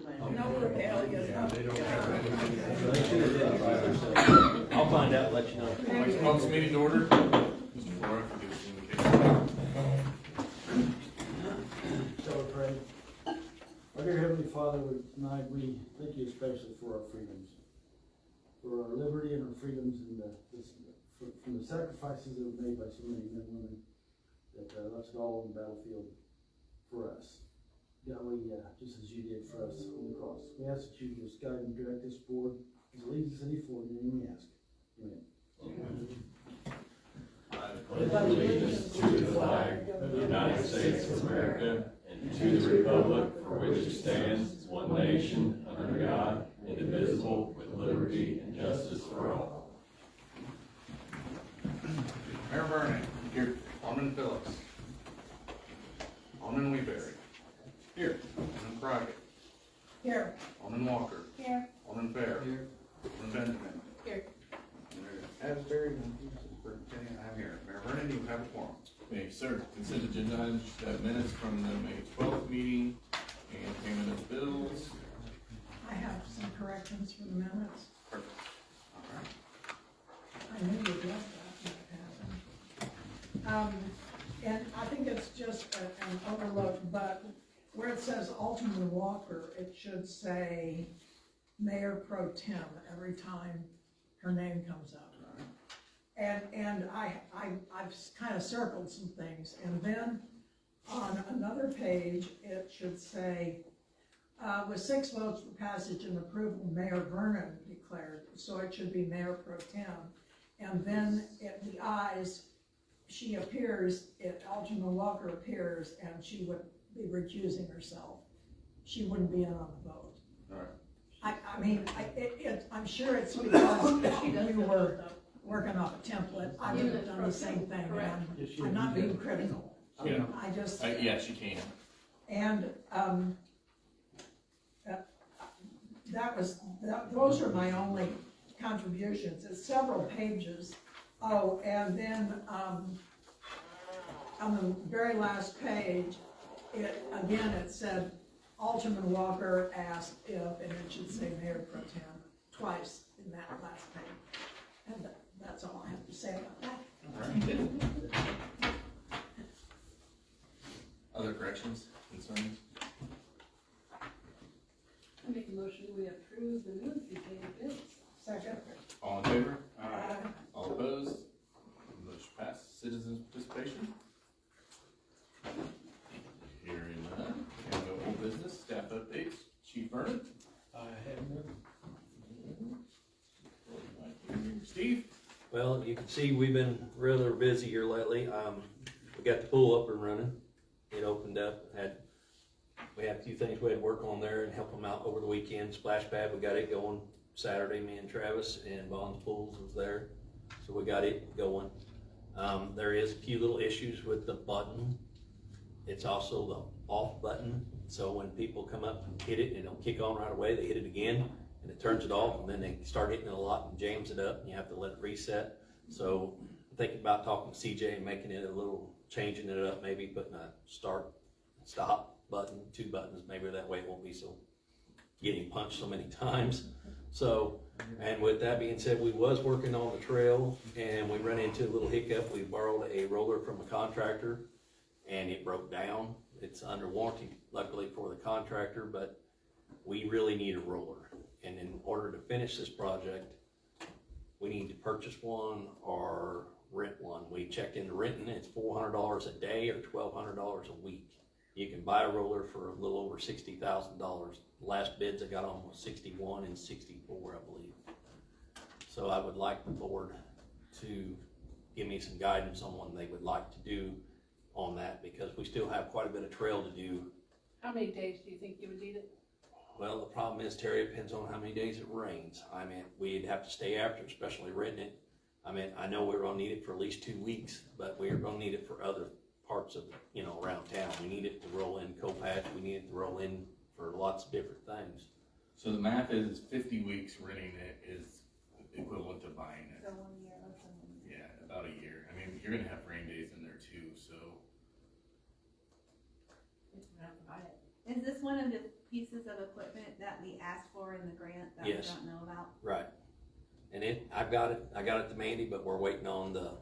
No rebellion. I'll find out, let you know. I'd like to call this meeting to order. Mr. Flora, if you give us an indication. Shall we pray? Our dear Heavenly Father, tonight we thank you especially for our freedoms, for our liberty and our freedoms, and from the sacrifices that were made by so many men and women that left it all on the battlefield for us. Yahweh, just as you did for us on the cross. We ask that you just guide and direct this board as it leads us any forward, in your name we ask. Amen. I pledge allegiance to the flag of the United States of America and to the republic for which it stands, one nation, under God, indivisible, with liberty and justice for all. Mayor Vernon. Here. Alderman Phillips. Alderman Weaverly. Here. Alderman Crockett. Here. Alderman Walker. Here. Alderman Fair. Here. Alderman Benjamin. Here. Asbury, and Superintendent, I'm here. Mayor Vernon, you have a quorum. Thank you, sir. Consent agenda items, just have minutes from the May 12th meeting and payment of bills. I have some corrections for the minutes. Perfect. All right. I knew you'd love that. And I think it's just an overlook, but where it says Alderman Walker, it should say Mayor Pro Tem every time her name comes up. And I've kind of circled some things, and then on another page, it should say, with 6 votes for passage and approval, Mayor Vernon declared, so it should be Mayor Pro Tem. And then at the ayes, she appears, Alderman Walker appears, and she would be recusing herself. She wouldn't be in on the vote. All right. I mean, I'm sure it's because we were working off a template. I would have done the same thing, and I'm not being critical. Yeah. I just. Yeah, she can. And, those are my only contributions. It's several pages. Oh, and then, on the very last page, it said, Alderman Walker asked if, and it should say Mayor Pro Tem twice in that last page. And that's all I have to say about that. All right. Other corrections, concerns? I make a motion, we approve the monthly paid bills. Second. All in favor? Aye. All opposed? Motion passes. Citizens participation? Hearing none. And no old business. Staff updates. Chief Vernon? I have none. Steve? Well, you can see we've been rather busy here lately. We got the pool up and running. It opened up, we had a few things we had to work on there and help them out over the weekend. Splash pad, we got it going Saturday, me and Travis, and Bonds Pools was there. So we got it going. There is a few little issues with the button. It's also the off button. So when people come up and hit it, and it don't kick on right away, they hit it again and it turns it off, and then they start hitting it a lot and jams it up, and you have to let it reset. So I'm thinking about talking to CJ and making it a little, changing it up, maybe putting a start, stop button, 2 buttons, maybe that way it won't be so getting punched so many times. So, and with that being said, we was working on the trail and we ran into a little hiccup. We borrowed a roller from a contractor and it broke down. It's under warranty, luckily for the contractor, but we really need a roller. And in order to finish this project, we need to purchase one or rent one. We checked into renting, it's $400 a day or $1,200 a week. You can buy a roller for a little over $60,000. Last bids I got on was 61 and 64, I believe. So I would like the board to give me some guidance on what they would like to do on that, because we still have quite a bit of trail to do. How many days do you think you would need it? Well, the problem is, Terry, it depends on how many days it rains. I mean, we'd have to stay after, especially renting it. I mean, I know we're gonna need it for at least 2 weeks, but we're gonna need it for other parts of, around town. We need it to roll in Copatch, we need it to roll in for lots of different things. So the math is 50 weeks renting it is equivalent to buying it. So 1 year or something. Yeah, about a year. I mean, you're gonna have rain days in there too, so. If you have to buy it. Is this one of the pieces of equipment we asked for in the grant that we Yes. don't know about? Right. And I got it to Mandy, but we're waiting on the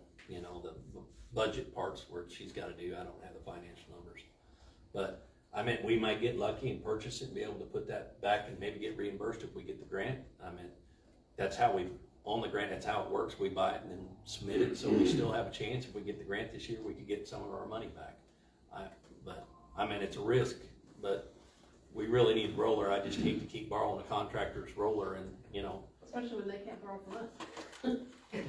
budget parts where she's gotta do, I don't have the financial numbers. But, I mean, we might get lucky and purchase it and be able to put that back and maybe get reimbursed if we get the grant. I mean, that's how on the grant, that's how it works, we buy it and then submit it, so we still have a chance, if we get the grant this year, we could get some of our money back. It's a risk, but we really need the roller, I just hate to keep borrowing a contractor's roller and, Especially when they can't borrow from us. Yeah.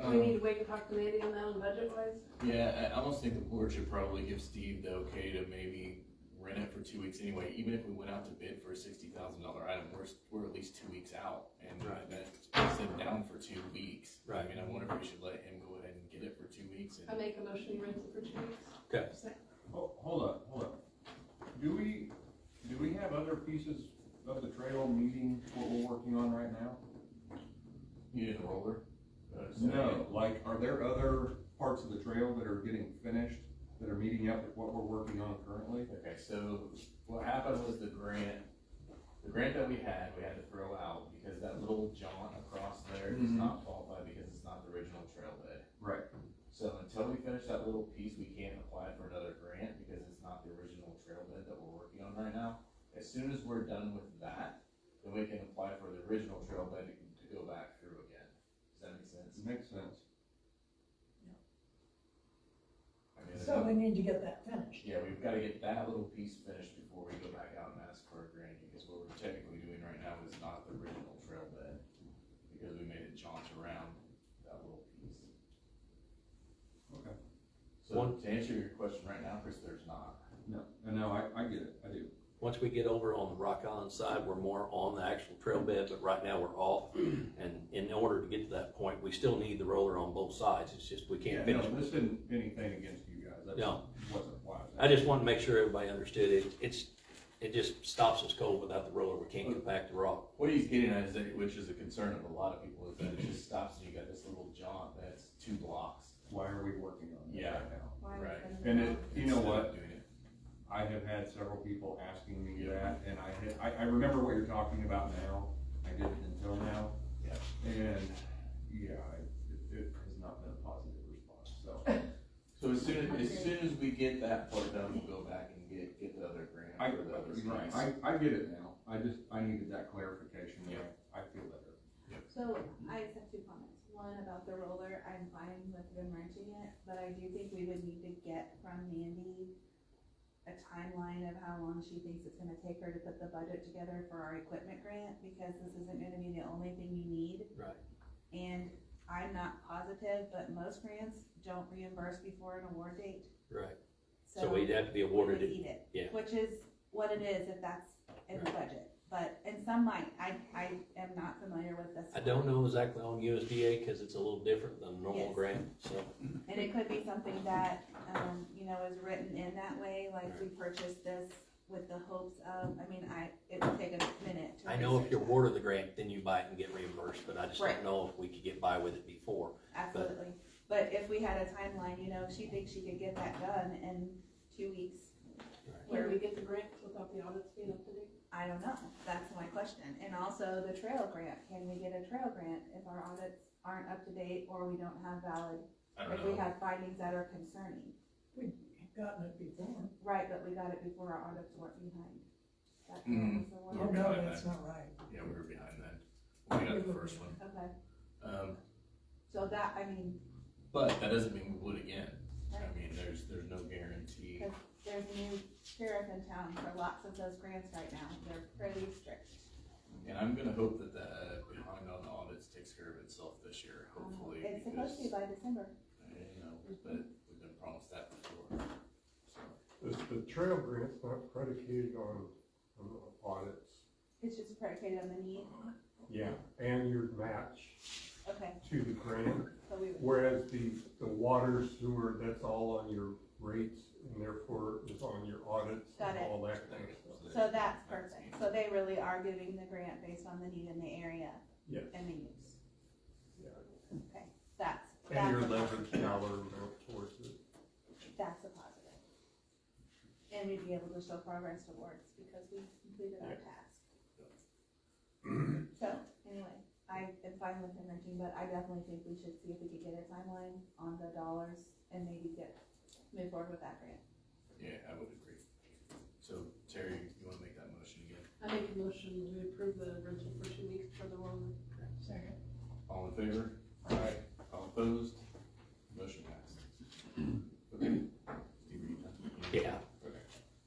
Do we need to wait and talk to Mandy on that on budget wise? Yeah, I almost think the board should probably give Steve the okay to maybe rent it for 2 weeks anyway. Even if we went out to bid for a $60,000 item, we're at least 2 weeks out, and Right. that's placed him down for 2 weeks. Right. I mean, I wonder if we should let him go ahead and get it for 2 weeks. I make a motion, he rents it for 2 weeks. Okay. Hold up. Do we have other pieces of the trail meeting what we're working on right now? You need a roller? No, like, are there other parts of the trail that are getting finished, that are meeting up with what we're working on currently? Okay, so what happened was the grant that we had to throw out because that little jaunt across there does Mhm. not qualify because it's not the original trail bed. Right. So until we finish that little piece, we can't apply for another grant because it's not the original trail bed that we're working on right now. As soon as we're done with that, then we can apply for the original trail bed to go back through again. Does that make sense? Makes sense. I mean, So we need to get that finished. yeah, we've gotta get that little piece finished before we go back out and ask for a grant, because what we're technically doing right now is not the original trail bed, because we made it jaunt around that little piece. Okay. So to answer your question right now, Chris, there's not. No, I get it, I do. Once we get over on the Rock Island side, we're more on the actual trail bed, but right now we're off. And in order to get to that point, we still need the roller on both sides, it's just we can't Yeah, finish. no, this isn't anything against you guys, that No. wasn't why. I just wanted to make sure everybody understood it, it just stops us cold without the roller, we can't get back to rock. What he's getting at is that, which is a concern of a lot of people, is that it just stops and you got this little jaunt that's 2 blocks. Why are we working on this Yeah. right now? Why Right. is it And involved? you know Instead of what? doing it. I have had several people asking me Yeah. that, and I remember what you're talking about now, I didn't until now. Yeah. And, yeah, it has not been a positive response, so. So as soon as we get that part done, we'll go back and get the other grant for the other piece. I get it now, I needed that clarification, and Yeah. I feel better. So I just have 2 comments. One about the roller, I'm fine with them renting it, but I do think we would need to get from Mandy a timeline of how long she thinks it's gonna take her to put the budget together for our equipment grant, because this isn't gonna be the only thing you need. Right. And I'm not positive, but most grants don't reimburse before an award date. Right, so we'd have to be we awarded would it, eat it, yeah. which is what it is if that's in the budget. But, and some might, I am not familiar with this. I don't know exactly on USDA, cause it's a little different than normal Yes. grant, so. And it could be something that, is written in that way, like we purchased this with the hopes of, it would take a minute to I know if research you're that. awarded the grant, then you buy it and get reimbursed, but I just Right. don't know if we could get by with it before. Absolutely, but if we had a timeline, she thinks she could get that done in 2 weeks. Where we get the grant without the audits being up to date? I don't know, that's my question. And also the trail grant, can we get a trail grant if our audits aren't up to date or we don't have valid, I don't if we know. have findings that are concerning? We've gotten it before. Right, but we got it before our audits weren't behind. That was the one. Oh, no, that's not right. Yeah, we were behind that. We got the first one. Okay, So so but that doesn't mean we would again. I Right. mean, there's no guarantee. because there's a new sheriff in town for lots of those grants right now, they're pretty strict. And I'm gonna hope that the behind on the audits takes care of itself this year, hopefully. It's supposed to be by December. But we've been promised that before, so. The trail grant's not predicated on audits. It's just predicated on the need, Yeah. And your match okay, to the grant, so we, whereas the water, sewer, that's all on your rates and therefore it's on your audits Got and it. all that kind of stuff. so that's perfect, so they really are giving the grant based on the need in the area Yes, and the use, yeah. okay, that's And your a positive. leverage dollar amount towards it. That's a positive. And we'd be able to show progress towards, because we completed our task. So, anyway, I am fine with him renting, but I definitely think we should see if we could get a timeline on the dollars and maybe move forward with that grant. Yeah, I would agree. So Terry, you wanna make that motion again? I make a motion, we approve the rental for 2 weeks for the roller. Second. All in favor? Aye. All opposed? Motion passed. Okay. Steve, are you done? Yeah. Okay.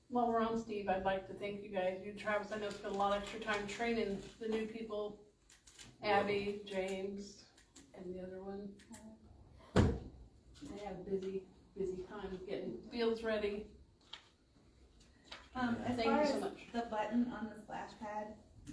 While we're on, Steve, I'd like to thank you guys, you Travis, I know spent a lot of extra time training the new people, Abby, James, and the other one. They have busy time getting fields ready. As Thank far you so as much. the button on the splash pad,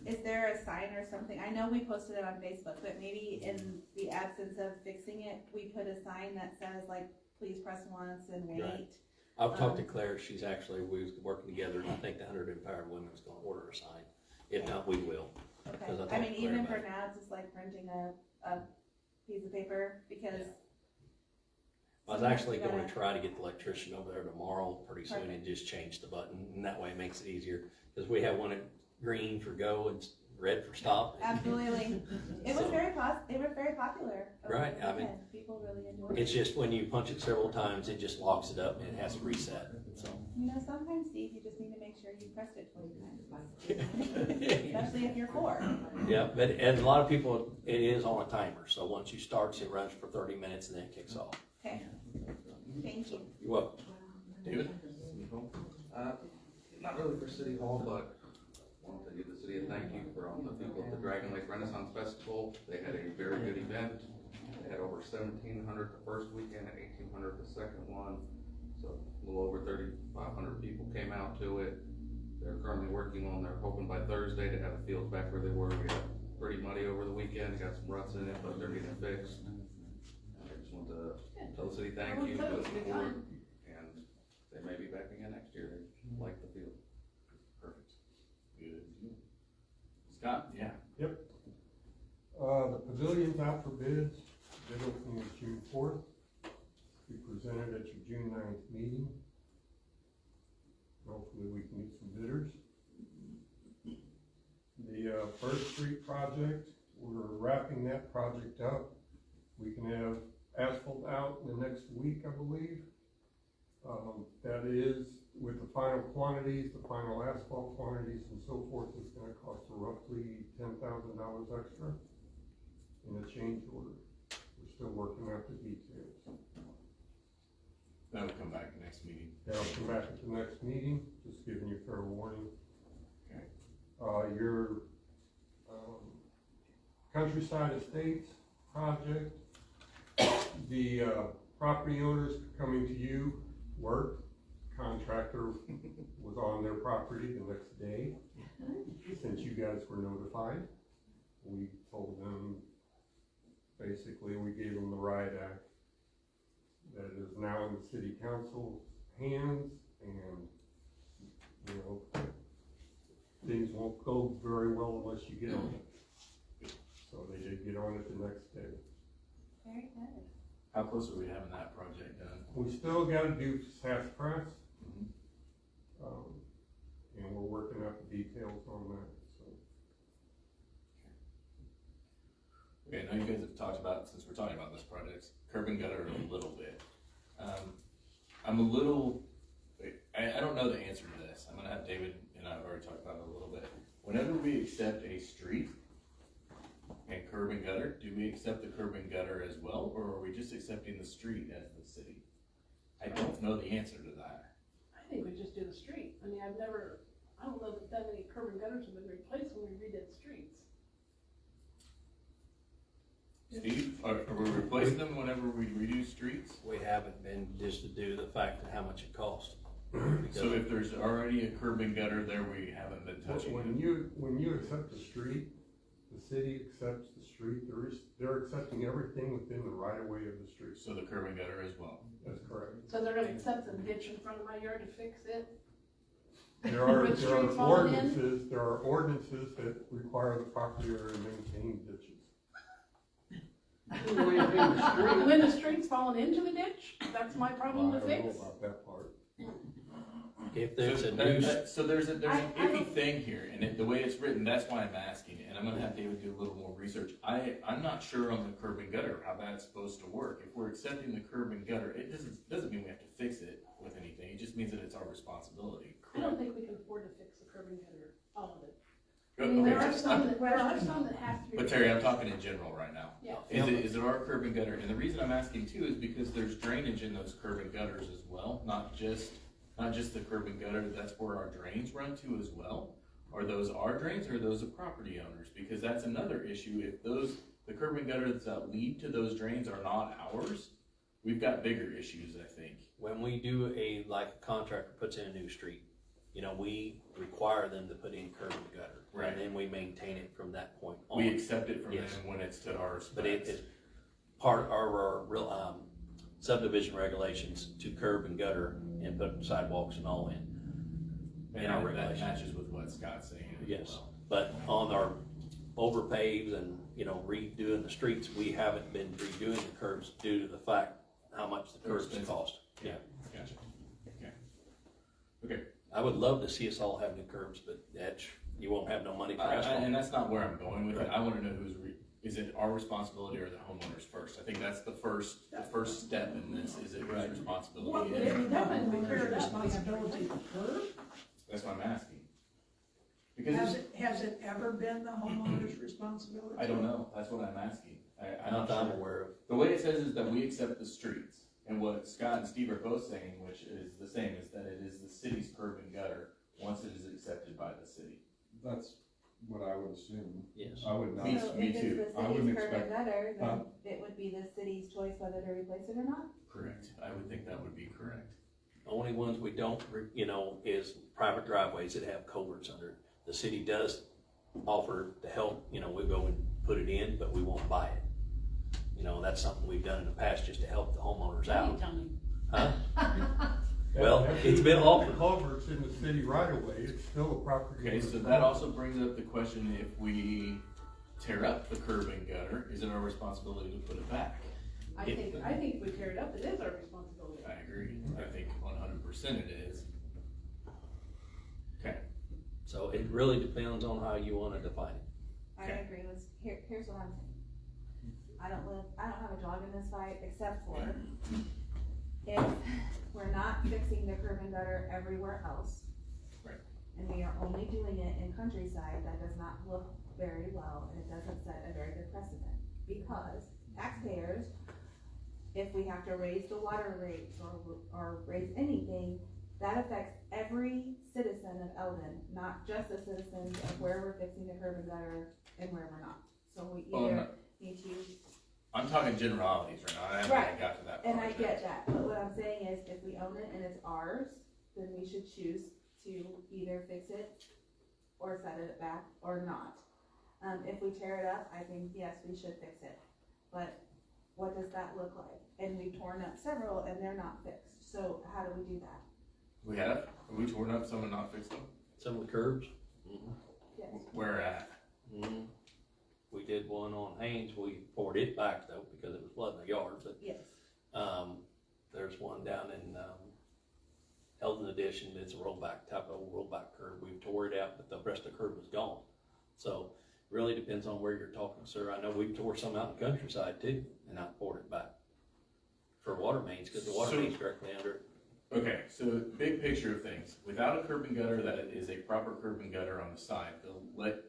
is there a sign or something? I know we posted it on Facebook, but maybe in the absence of fixing it, we put a sign that says like, please press once and wait. Right. I've talked to Claire, she's actually, we was working together, and I think the 100 Empowered Women's gonna order a sign. If not, we will. Okay, 'Cause I I talked mean, to Claire even about for it. now, just like printing a piece of paper, because. I was actually going to try to get the electrician over there tomorrow pretty soon and just change the button, and that way it makes it easier. Because we have one at green for go and red for stop. Absolutely. It was So- very popular. over Right, the I mean, weekend. People really enjoyed it. It's just when you punch it several times, it just locks it up and it has to reset, so. You know, sometimes, Steve, you just need to make sure you pressed it 20 times. Especially if you're 4. Yeah, but, and a lot of people, it is on a timer, so once you start, it runs for 30 minutes and then it kicks off. Okay. Thank you. You're welcome. David? Not really for City Hall, but wanted to give the city a thank you for all the people at the Dragon Lake Renaissance Festival. They had a very good event. They had over 1,700 the first weekend and 1,800 the second one. So a little over 3,500 people came out to it. They're currently working on, they're hoping by Thursday to have the fields back where they were. We got pretty muddy over the weekend, got some ruts in it, but they're getting fixed. And I just want to tell the city thank you for the support, and they may be back again next year. They like the field. Perfect. Good. Scott? Yeah. The pavilion's out for bids, bid opening is June 4th. Be presented at your June 9th meeting. Hopefully we can get some bidders. The First Street project, we're wrapping that project up. We can have asphalt out in the next week, I believe. That is, with the final quantities, the final asphalt quantities and so forth, is gonna cost roughly $10,000 extra in a change order. We're still working out the details. That'll come back next meeting. That'll come back at the next meeting, just giving you fair warning. Okay. Your Countryside Estates project, the property owners coming to you worked. Contractor was on their property the next day, since you guys were notified. We told them, basically, we gave them the riot act that is now in the city council's hands, and, you know, things won't go very well unless you get on it. So they did get on it the next day. Very good. How close are we having that project done? We still gotta do sassafras, and we're working out the details on that, so. Okay, now you guys have talked about, since we're talking about this project, curb and gutter a little bit. I'm a little, I don't know the answer to this. I'm gonna have David and I have already talked about it a little bit. Whenever we accept a street and curb and gutter, do we accept the curb and gutter as well, or are we just accepting the street as the city? I don't know the answer to that. I think we just do the street. I mean, I don't know that many curb and gutters have been replaced when we redid streets. Steve, are we replacing them whenever we redo streets? We haven't been, just due to the fact of how much it costs. So if there's already a curb and gutter there, we haven't been touching When it? you accept the street, the city accepts the street, they're accepting everything within the right of way of the street. So the curb and gutter as well? That's correct. So they're gonna accept the ditch in front of my yard to fix it? There are With streets falling in? there are ordinances that require the property owner to maintain ditches. When the street's falling into the ditch, that's my problem to I don't know fix? about that part. If there's So a new, so there's an I iffy don't- thing here, and the way it's written, that's why I'm asking, and I'm gonna have David do a little more research. I'm not sure on the curb and gutter, how that's supposed to work. If we're accepting the curb and gutter, it doesn't mean we have to fix it with anything, it just means that it's our responsibility. I don't think we can afford to fix the curb and gutter, all of it. I Okay, mean, there are some that have to be. But Terry, I'm talking in general right now. Yeah. Is it our curb and gutter? And the reason I'm asking too is because there's drainage in those curb and gutters as well, not just the curb and gutter, that's where our drains run to as well. Are those our drains or are those the property owners? Because that's another issue, if the curb and gutters that lead to those drains are not ours, we've got bigger issues, I think. when we do like a contractor puts in a new street, you know, we require them to put in curb and gutter. Right. And then we maintain it from that point on. We accept it from them Yes. when it's to our specs. But it's part of our real, subdivision regulations to curb and gutter and put sidewalks and all in. And in our that regulations. matches with what Scott's saying as Yes, well. but on our overpaves and, you know, redoing the streets, we haven't been redoing the curbs due to the fact how much the They're curbs expensive. cost. Yeah, gotcha. Okay. I would love to see us all have new curbs, but you won't have no money for And asphalt. that's not where I'm going with it. I wanna know is it our responsibility or the homeowners first? I think that's the first step in this, is it whose Well, responsibility? that would be clear responsibility to curb. That's what I'm asking. Has Because it ever been the homeowner's responsibility? I don't know, that's what I'm asking. I'm Not not that I'm sure. aware of. The way it says is that we accept the streets, and what Scott and Steve are both saying, which is the same, is that it is the city's curb and gutter once it is accepted by the city. That's what I would assume. Yes. I would not. Me So me if too. it's the I wouldn't city's curb and expect- gutter, huh? then it would be the city's choice whether to replace it or not? Correct. I would think that would be correct. Only ones we don't, you know, is private driveways that have culverts under it. The city does offer to help, you know, we go and put it in, but we won't buy it. You know, that's something we've done in the past just to help the homeowners out. Tell me. Huh? Well, it's been offered. Culverts in the city right away, it's still a property. Okay, owner's so that property. also brings up the question, if we tear up the curb and gutter, is it our responsibility to put it back? I think if we tear it up, it is our responsibility. I agree. I think 100% it is. Okay. So it really depends on how you wanna define it. I Okay. agree with, here's what I'm saying. I don't have a dog in this fight, except for if we're not fixing the curb and gutter everywhere else. Right. And we are only doing it in countryside, that does not look very well, and it doesn't set a very good precedent. Because taxpayers, if we have to raise the water rates or raise anything, that affects every citizen of Eldon, not just the citizens of where we're fixing the curb and gutter and where we're not. So we Well, either need to, I'm talking generalities right now. I haven't Right. even got to that part. and I yet. get that, but what I'm saying is, if we own it and it's ours, then we should choose to either fix it or set it back or not. If we tear it up, I think, yes, we should fix it, but what does that look like? And we've torn up several and they're not fixed, so how do we do that? We have? Have we torn up some and not fixed them? Some of the curbs. Yes. Where at? Mhm. We did one on Haynes, we poured it back though, because it was flooding the yard, but, Yes. there's one down in, Eldon Addition, it's a rollback, type of rollback curb, we tore it out, but the rest of the curb was gone. So, really depends on where you're talking, sir. I know we tore some out in the countryside too, and I poured it back. For water mains, cause the water So- main's directly under it. Okay, so big picture of things. Without a curb and gutter that is a proper curb and gutter on the side, the length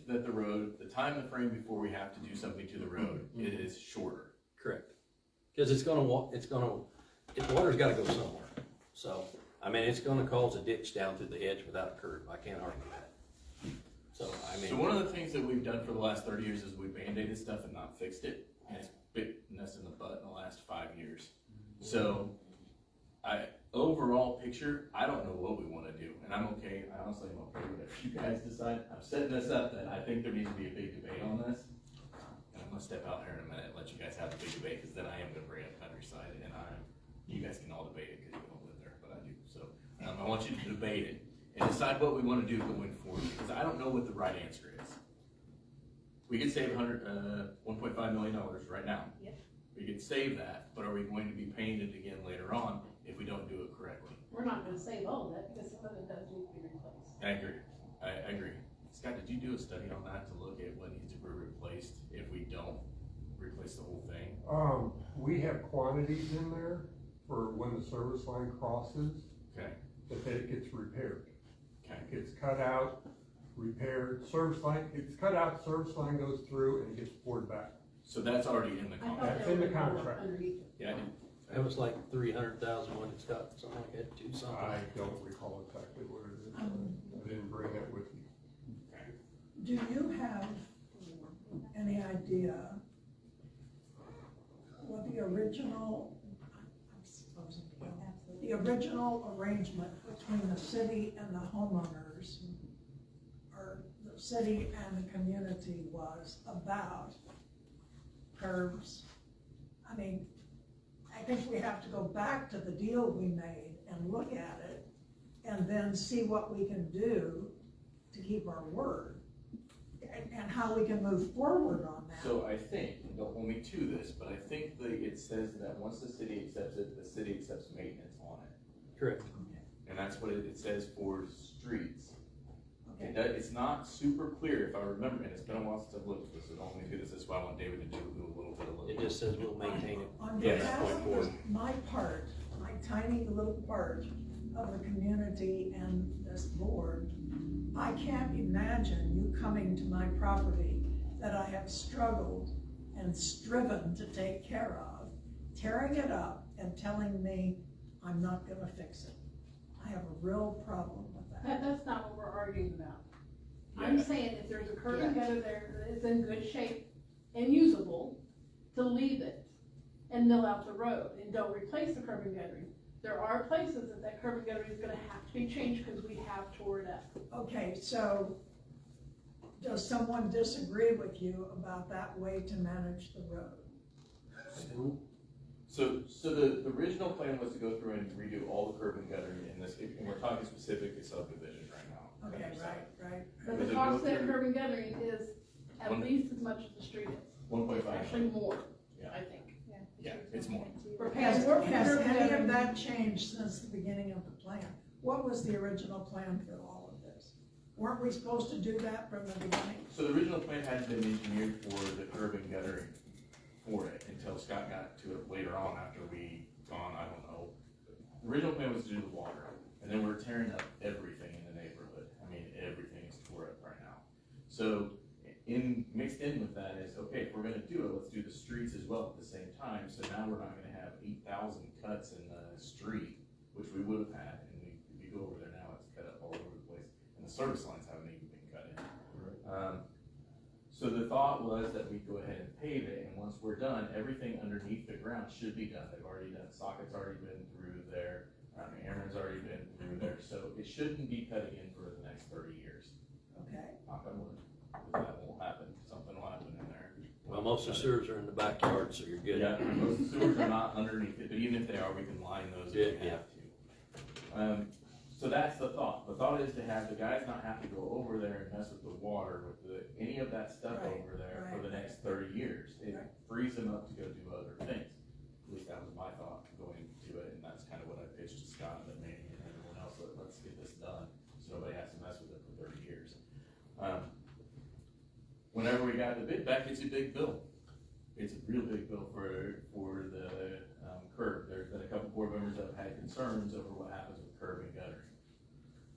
that the road, the time frame before we have to do something to the road is shorter. Correct. Cause the water's gotta go somewhere. So, I mean, it's gonna cause a ditch down through the edge without a curb, I can't argue that. So, I mean. So one of the things that we've done for the last 30 years is we band-aided stuff and not fixed it, and it's bitten us in the butt in the last 5 years. So, overall picture, I don't know what we wanna do, and I'm okay, I honestly am okay with whatever you guys decide. I'm setting this up that I think there needs to be a big debate on this, and I'm gonna step out here in a minute and let you guys have the big debate, cause then I am gonna bring up countryside, and you guys can all debate it, cause you don't live there, but I do, so. I want you to debate it, and decide what we wanna do going forward, because I don't know what the right answer is. We could save $1.5 million right now. Yep. We could save that, but are we going to be paying it again later on? if we don't do it correctly. We're not gonna save all of that, because some of it does need to be replaced. I agree, I agree. Scott, did you do a study on that to look at what needs to be replaced if we don't replace the whole thing? We have quantities in there for when the service line crosses, Okay, that then it gets repaired. okay, It gets cut out, repaired, service line, it's cut out, service line goes through and it gets poured back. so that's already in the I thought contract. That's there in the was more contract. underneath it. Yeah, I do. It was like 300,000 when it's got something like that, two something. I don't recall exactly what it is. I didn't bring that with me. Do you have any idea what the original, I'm supposing, the original arrangement between the city and the homeowners, or the city and the community was about curbs? I mean, I think we have to go back to the deal we made and look at it, and then see what we can do to keep our word, and how we can move forward on that. So I think, and don't hold me to this, but I think that it says that once the city accepts it, the city accepts maintenance on it. Correct. And that's what it says for streets. Okay. It's not super clear if I remember, and it's been a while since I've looked at this, so don't let me do this, that's why I want David to do a little bit of It just says we'll maintain it. On Yes. behalf Going forward. of my part, my tiny little part of the community and this board, I can't imagine you coming to my property that I have struggled and striven to take care of, tearing it up and telling me I'm not gonna fix it. I have a real problem with that. That's not what we're arguing about. I'm saying if there's a curb and gutter there that is in good shape and usable, to leave it and mill out the road and don't replace the curb and guttering. There are places that curb and guttering is gonna have to be changed because we have tore it up. Okay, so does someone disagree with you about that way to manage the road? So the original plan was to go through and redo all the curb and guttering in this, and we're talking specifically subdivisions right now. Okay, right. But Was the it cost of go that through- curb and guttering is at One- least as much as the street is. 1.5. Actually more, Yeah. I think. Yeah, it's more. We're Has, paying more for has curb and any of guttering. that changed since the beginning of the plan? What was the original plan for all of this? Weren't we supposed to do that from the beginning? So the original plan hadn't been engineered for the curb and guttering for it until Scott got to it later on after we gone, I don't know. The original plan was to do the water, and then we're tearing up everything in the neighborhood. I mean, everything is tore up right now. So mixed in with that is, okay, if we're gonna do it, let's do the streets as well at the same time. So now we're not gonna have 8,000 cuts in the street, which we would have had, and if you go over there now, it's cut up all over the place. And the service lines haven't even been cut in. So the thought was that we'd go ahead and pave it, and once we're done, everything underneath the ground should be done. They've already done, socket's already been through there, Aaron's already been through there, so it shouldn't be cutting in for the next 30 years. Okay, Knock on wood, that won't happen, something will happen in there. Well, most of the sewers are in the backyard, so you're good. Yeah, most of the sewers are not underneath it, but even if they are, we can line those if we Yeah. have to. So that's the thought. The thought is to have the guys not have to go over there and mess with the water, with any of that stuff Right, over there for right. the next 30 years. It Right. frees them up to go do other things. At least that was my thought going to it, and that's kind of what I pitched to Scott and Manny and everyone else. Let's get this done, so nobody has to mess with it for 30 years. Whenever we got the bid back, it's a big bill. It's a real big bill for the curb. There's been a couple board members that have had concerns over what happens with curb and guttering.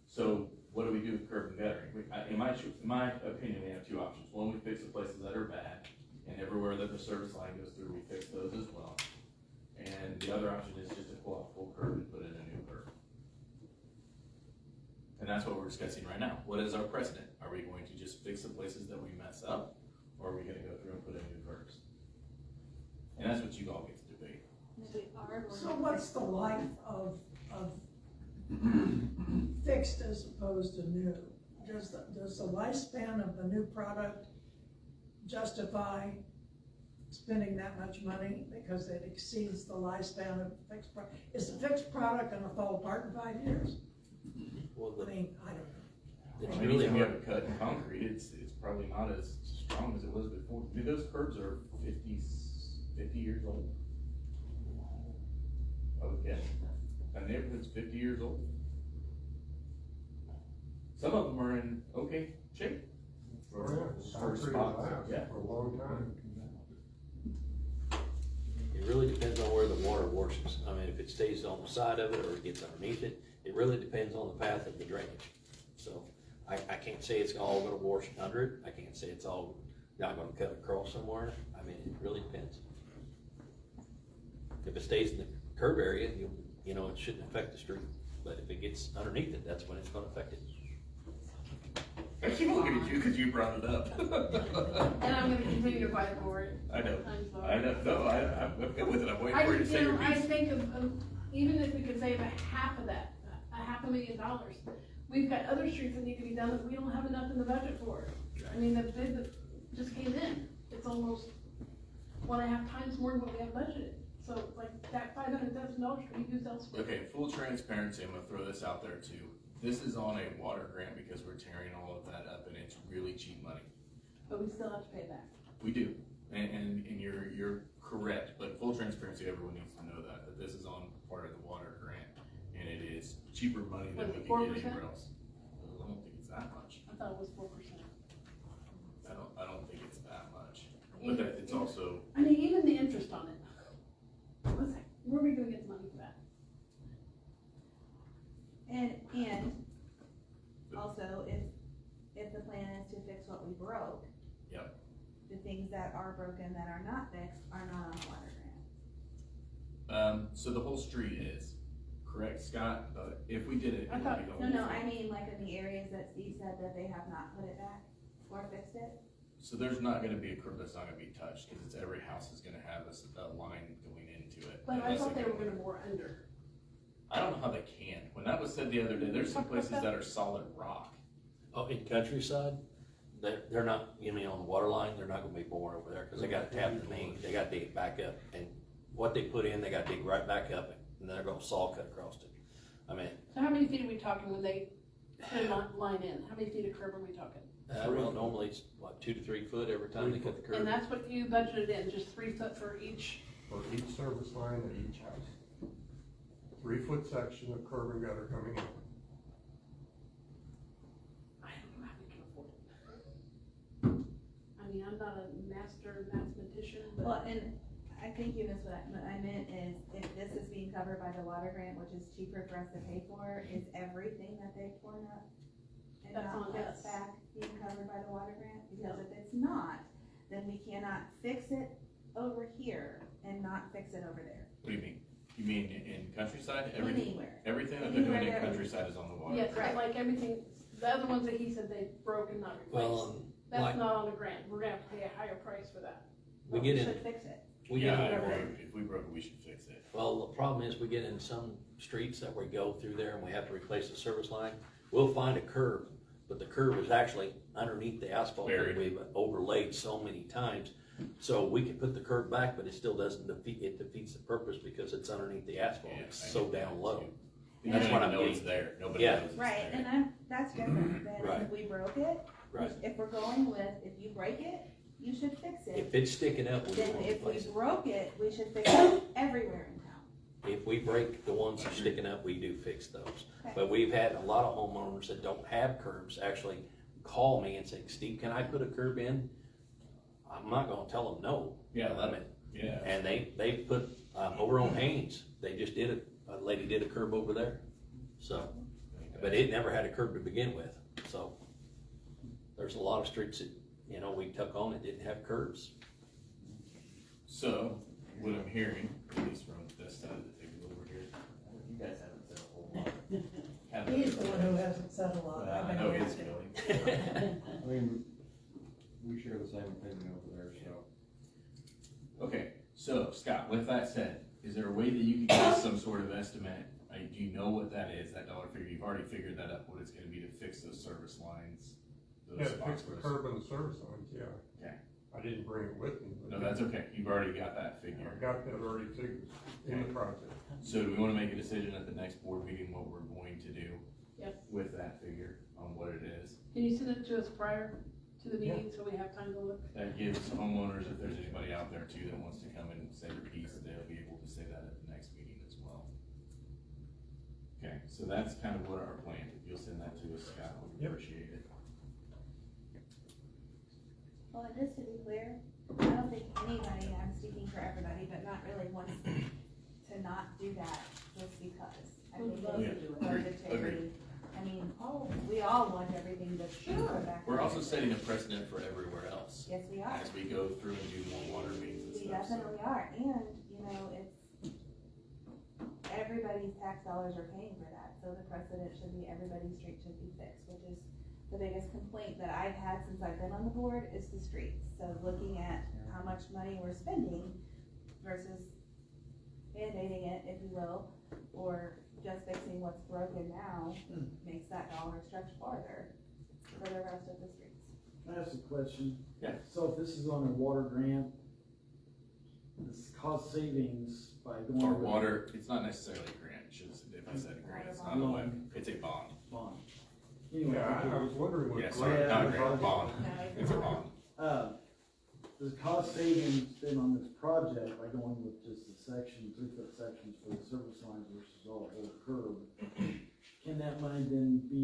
So what do we do with curb and guttering? In my opinion, we have two options. One, we fix the places that are bad, and everywhere that the service line goes through, we fix those as well. And the other option is just to pull out full curb and put in a new curb. And that's what we're discussing right now. What is our precedent? Are we going to just fix the places that we mess up, or are we gonna go through and put in new curbs? And that's what you all get to debate. so what's the life of fixed as opposed to new? Does the lifespan of the new product justify spending that much money because it exceeds the lifespan of fixed product? Is the fixed product gonna fall apart in 5 years? Well, I mean, I don't know. it's I mean, really anytime you have hard. it cut in concrete, it's probably not as strong as it was before. I mean, those curbs are 50 years old. I would guess. a neighborhood's 50 years old. Some of them are in okay shape. Oh, yeah, concrete spots, lasts yeah. for a long time. It really depends on where the water washes. I mean, if it stays on the side of it or it gets underneath it, it really depends on the path of the drainage. So I can't say it's all gonna wash under it. I can't say it's all not gonna cut across somewhere. I mean, it really depends. If it stays in the curb area, you know, it shouldn't affect the street. But if it gets underneath it, that's when it's gonna affect it. I keep looking at you because you brought it up. And I'm gonna continue to fight for it. I know. I'm sorry. I know. No, I'm good with it. I'm waiting I for you to just, say you your know, I piece. think of, even if we could save a half of that, $500,000, we've got other streets that need to be done that we don't have enough in the budget for. I mean, the bid that just came in, it's almost 1.5 times more than what we have budgeted. So like that $500,000 can be used elsewhere. Okay, full transparency, I'm gonna throw this out there too. This is on a water grant because we're tearing all of that up and it's really cheap money. But we still have to pay back. We do, and you're correct, but full transparency, everyone needs to know that this is on part of the water grant. And it is cheaper money than Was we it can get 4%? anywhere else. I don't think it's that much. I thought it was 4%. I don't think it's that much. But that, it's also, I mean, even the interest on it. Where are we gonna get the money for that? And also, if the plan is to fix what we broke. Yep. The things that are broken that are not fixed are not on the water grant. so the whole street is, correct, Scott? But if we did it, I it thought- would be the No, whole no, thing. I mean, like in the areas that Steve said that they have not put it back or fixed it. So there's not gonna be a curb that's not gonna be touched, cause it's every house is gonna have a line going into it. But I unless thought they go were gonna bore under. I don't know how they can. When that was said the other day, there's some places that are solid rock. Oh, in countryside, they're not, you mean on the water line, they're not gonna be boring over there, cause they gotta tap the main, they gotta dig it back up. And what they put in, they gotta dig right back up, and they're gonna saw cut across it. I mean, So how many feet are we talking when they put a line in? How many feet of curb are we talking? well, normally it's what, 2 to 3 foot every time they cut the curb. And that's what you budgeted in, just 3 foot for each? For each service line at each house. 3-foot section of curb and gutter coming in. I don't know how we can afford it. I mean, I'm not a master mathematician, Well, but and I think you missed what I meant is, if this is being covered by the water grant, which is cheaper for us to pay for, is everything that they've torn up and That's not on put us. back being covered by the water grant? Because No. if it's not, then we cannot fix it over here and not fix it over there, What do you mean? You mean in countryside? Everything, anywhere. everything that they're doing in Anywhere that- countryside is on the water. yes, Right. like everything, the other ones that he said they broke and not Well, replaced. That's like, not on the grant, we're gonna have to pay a higher price for that. we But get should in, fix it. we Yeah, get I in, agree. If we broke it, we should fix it. well, the problem is we get in some streets that we go through there and we have to replace the service line. We'll find a curb, but the curb is actually underneath the asphalt that Buried. we've overlaid so many times. So we can put the curb back, but it still doesn't it defeats the purpose because it's underneath the asphalt, Yeah, it's I so get down that low. too. And That's You what don't I'm even know it's getting. there. Nobody Yeah. knows it's Right, there. and that's different than Right. if we broke it. Right. If we're going with, if you break it, you should fix it. If it's sticking up, we Then won't if we replace it. broke it, we should fix it everywhere in town. If we break the ones that are sticking up, we do fix those. Okay. But we've had a lot of homeowners that don't have curbs actually call me and say, Steve, can I put a curb in? I'm not gonna tell them no. Yeah, I mean, Yeah. and they put, over on Haynes, they just did a lady did a curb over there. So, but it never had a curb to begin with, so. There's a lot of streets that, you know, we took on that didn't have curbs. So, what I'm hearing, at least from this side of the table over here, You guys haven't said a whole lot. kind of- He's the one who hasn't said a lot. Well, I know his feelings. I mean, we share the same opinion over there, so. Okay, so Scott, with that said, is there a way that you can give us some sort of estimate? Do you know what that is, that dollar figure? You've already figured that up, what it's gonna be to fix those service lines? Those Yeah, to spots fix the where curb and the service lines, yeah. Okay. I didn't bring it with me. but No, that's okay, you've already got that I figure. got that already figured in the project. So do we wanna make a decision at the next board meeting what we're going to do? Yes. With that figure on what it is? Can you send it to us prior to the meeting so we have time to look? That gives homeowners, if there's anybody out there too that wants to come and say their piece, they'll be able to say that at the next meeting as well. Okay, so that's kind of what our plan, if you'll send that to us, Scott, we Yep. appreciate it. Well, and just to be clear, I don't think anybody, I'm speaking for everybody, but not really wants to not do that just because. I think Love to it's do it. Agreed, budgetary. agreed. I mean, we all want everything to go back. We're also setting a precedent for everywhere else, Yes, we are. as we go through and do more water mains and We stuff, so. definitely are, and, you know, it's, everybody's tax dollars are paying for that, so the precedent should be everybody's street should be fixed, which is the biggest complaint that I've had since I've been on the board is the streets. So looking at how much money we're spending versus band-aiding it, if you will, or just fixing what's broken now, makes that dollar stretch farther for the rest of the streets. Can I ask a question? Yeah. So if this is on a water grant, this cost savings by going. Our with water, it's not necessarily a grant, it should, if I said a grant, it's not a web, it's a bond. Bond. Anyway, Yeah, I was wondering what. Yeah, sorry, not a grant, bond, No, it's a bond. Does cost savings been on this project by going with just the section, 3-foot sections for the service lines versus all whole curb? Can that money then be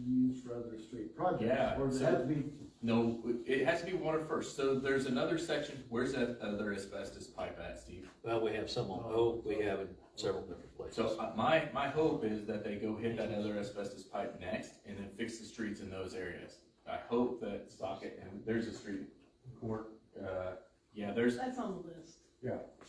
used for other street projects? Yeah, Or does it so- have to be, No, it has to be water first, so there's another section, where's that other asbestos pipe at, Steve? Well, we have some on Oak, we have in several different places. So my hope is that they go hit that other asbestos pipe next and then fix the streets in those areas. I hope that Socket, and there's a street court, yeah, there's That's on the list.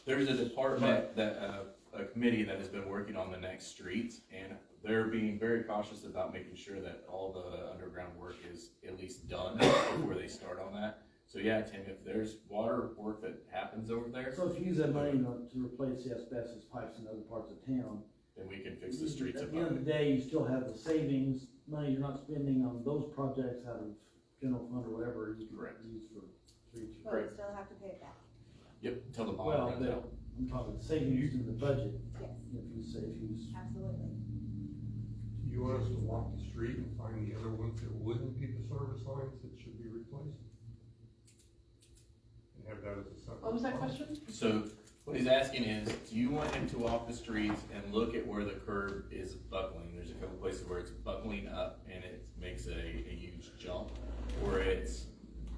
There's a department that, a committee that has been working on the next streets, and they're being very cautious about making sure that all the underground work is at least done before they start on that. So yeah, Tim, if there's water work that happens over there, so if you use that money to replace the asbestos pipes in other parts of town, then we can fix the streets at the end above of it. the day, you still have the savings, money you're not spending on those projects out of general fund or whatever, you Correct. can use for streets. But we still have to pay it back. Yep, until the Well, bond runs out. I'm talking savings in the budget, Yes, if you, absolutely. Do you want us to walk the street and find the other ones that wouldn't be the service lines that should be replaced? And have that as a separate. What was that fund? question? So what he's asking is, do you want him to walk the streets and look at where the curb is buckling? There's a couple places where it's buckling up and it makes a huge jump, or it's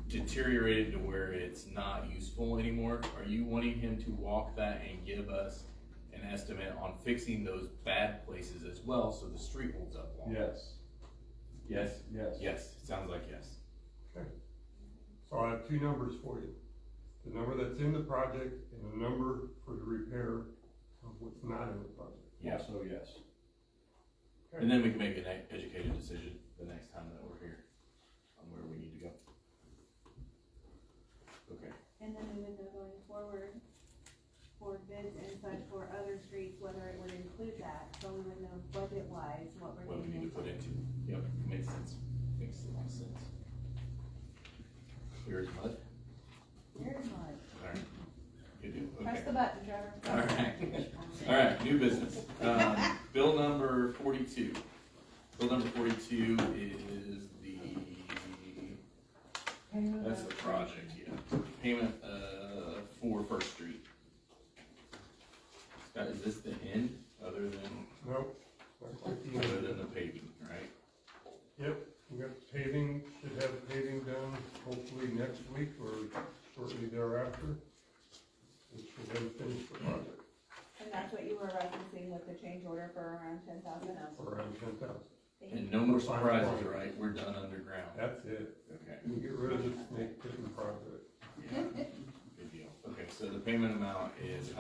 deteriorated to where it's not useful anymore. Are you wanting him to walk that and give us an estimate on fixing those bad places as well, so the street holds up longer? Yes, Yes? yes. Yes, it sounds like yes. So I have two numbers for you. The number that's in the project and the number for the repair of what's not in the project. Yeah. So yes. And then we can make an educated decision the next time that we're here on where we need to go. Okay. And then we would know going forward for bids and such for other streets, whether it would include that, so we would know budget-wise what we're What we getting need to put into. into, yep, makes sense, makes a lot of sense. Clear as mud, Very much. alright, good deal, Press okay. the button, Trevor. Alright, new business, bill number 42. Bill number 42 is that's the project, yeah, payment, for First Street. Scott, is this the end, other than Nope. Not quite the end. other than the paving, right? Yep, we got paving, should have paving done hopefully next week or shortly thereafter. Which will then finish the project And that's what you were referencing with the change order for around 10,000. for around 10,000. And no more surprises, right? We're done underground. That's it. Okay, We get rid of the snake pitten project. yeah, good deal. Okay, so the payment amount is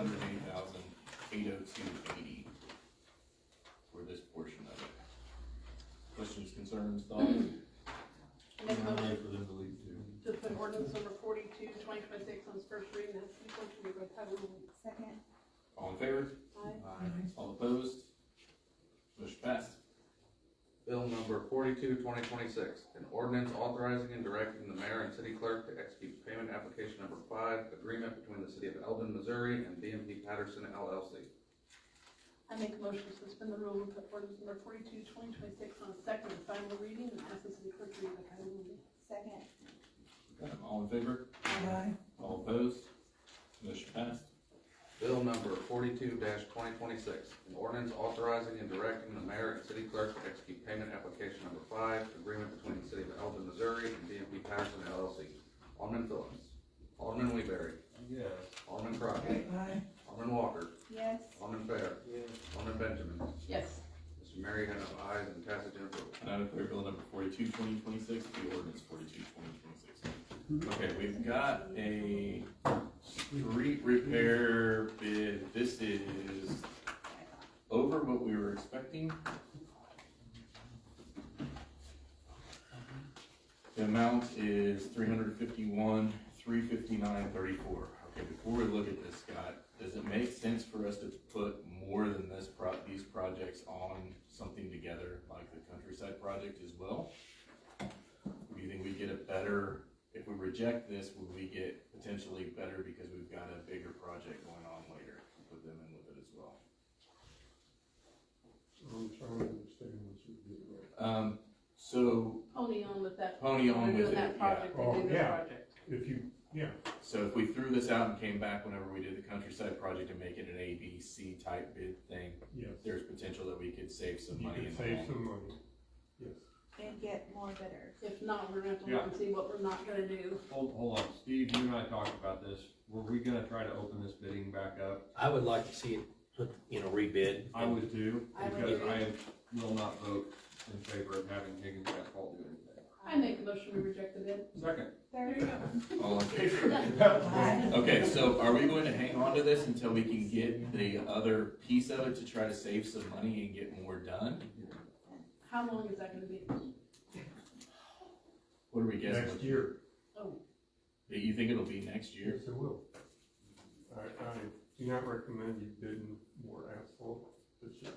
$108,802.80 for this portion of it. Questions, concerns, thoughts? Make a motion For them to leave too. to put ordinance number 42, 2026 on its first reading, that's the first reading by title only. Second. All in favor? Aye. All opposed? Motion passed. Bill number 42, 2026, an ordinance authorizing and directing the mayor and city clerk to execute payment application number 5, agreement between the city of Eldon, Missouri and BMP Patterson LLC. I make a motion to suspend the rule and put ordinance number 42, 2026 on its second and final reading, and ask the city clerk to read by title only. Second. All in favor? Aye. All opposed? Motion passed. Bill Bill number 42-2026, an ordinance authorizing and directing the mayor and city clerk to execute payment application number 5, agreement between the city of Elgin, Missouri and DMP Patterson LLC. Alderman Phillips. Alderman Weaverly. Yes. Alderman Crockett. Aye. Alderman Walker. Yes. Alderman Fair. Yes. Alderman Benjamin. Yes. Mr. Mary has ayes and passage and approval. And I declare bill number 42-2026 the ordinance 42-2026. Okay, we've got a street repair bid. This is over what we were expecting. The amount is $351,359.34. Okay, before we look at this, Scott, does it make sense for us to put more than this these projects on something together, like the Countryside project as well? Do you think we get a better, if we reject this, will we get potentially better because we've got a bigger project going on later? Put them in with it as well. I'm trying to understand what you're getting at. So, Pony on with that. Pony on They're with doing it, that project, yeah. they do Oh, this yeah. project. If you, yeah, so if we threw this out and came back whenever we did the Countryside project and make it an A, B, C type bid thing, yes. there's potential that we could save some You money could in the save long some money, yes. And get more bidders. If not, we're gonna have to look and see what we're not gonna do. Hold on, Steve, you and I talked about this. Were we gonna try to open this bidding back up? I would like to see it, rebid. I would too, I would because too. I will not vote in favor of having Higgins Asphalt do anything. I make a motion, we reject the bid. Second. There you go. All in favor? Aye. Okay, so are we going to hang on to this until we can get the other piece of it to try to save some money and get more done? How long is that gonna be? What are we guessing? Next year, You think it'll be next year? yes, it will. I do not recommend you bidding more asphalt this year,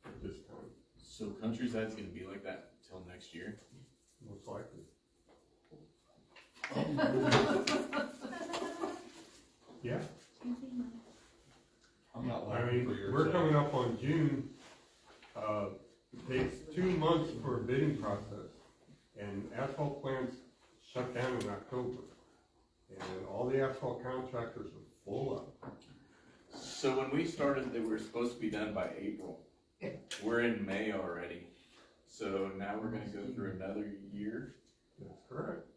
at this time, So Countryside's gonna be like that till next year? most likely. Yeah, I'm not I laughing mean, for yours. we're coming up on June, it takes 2 months for a bidding process, and asphalt plants shut down in October. And all the asphalt contractors are full up. So when we started, they were supposed to be done by April. We're in May already. So now we're gonna go through another year. That's correct.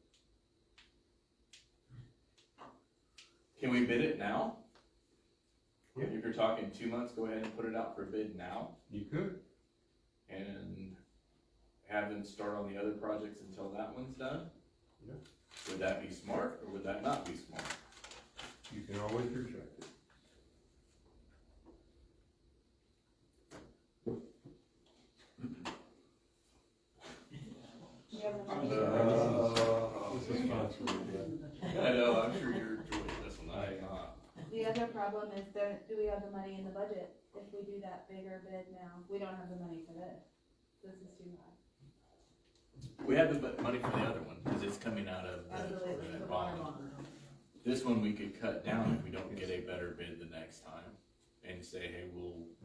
Can we bid it now? Yeah. If you're talking 2 months, go ahead and put it out for bid now You could. and have them start on the other projects until that one's done? Yeah. Would that be smart or would that not be smart? You can always reject it. You have the money. This is fun for you, I know, I'm sure you're enjoying this one. The other problem is do we have the money in the budget if we do that bigger bid now? We don't have the money for this. This is too high. We have the money for the other one because it's coming out of Absolutely, the the bond. This one we could cut down if we don't get a better bid the next time and say, hey,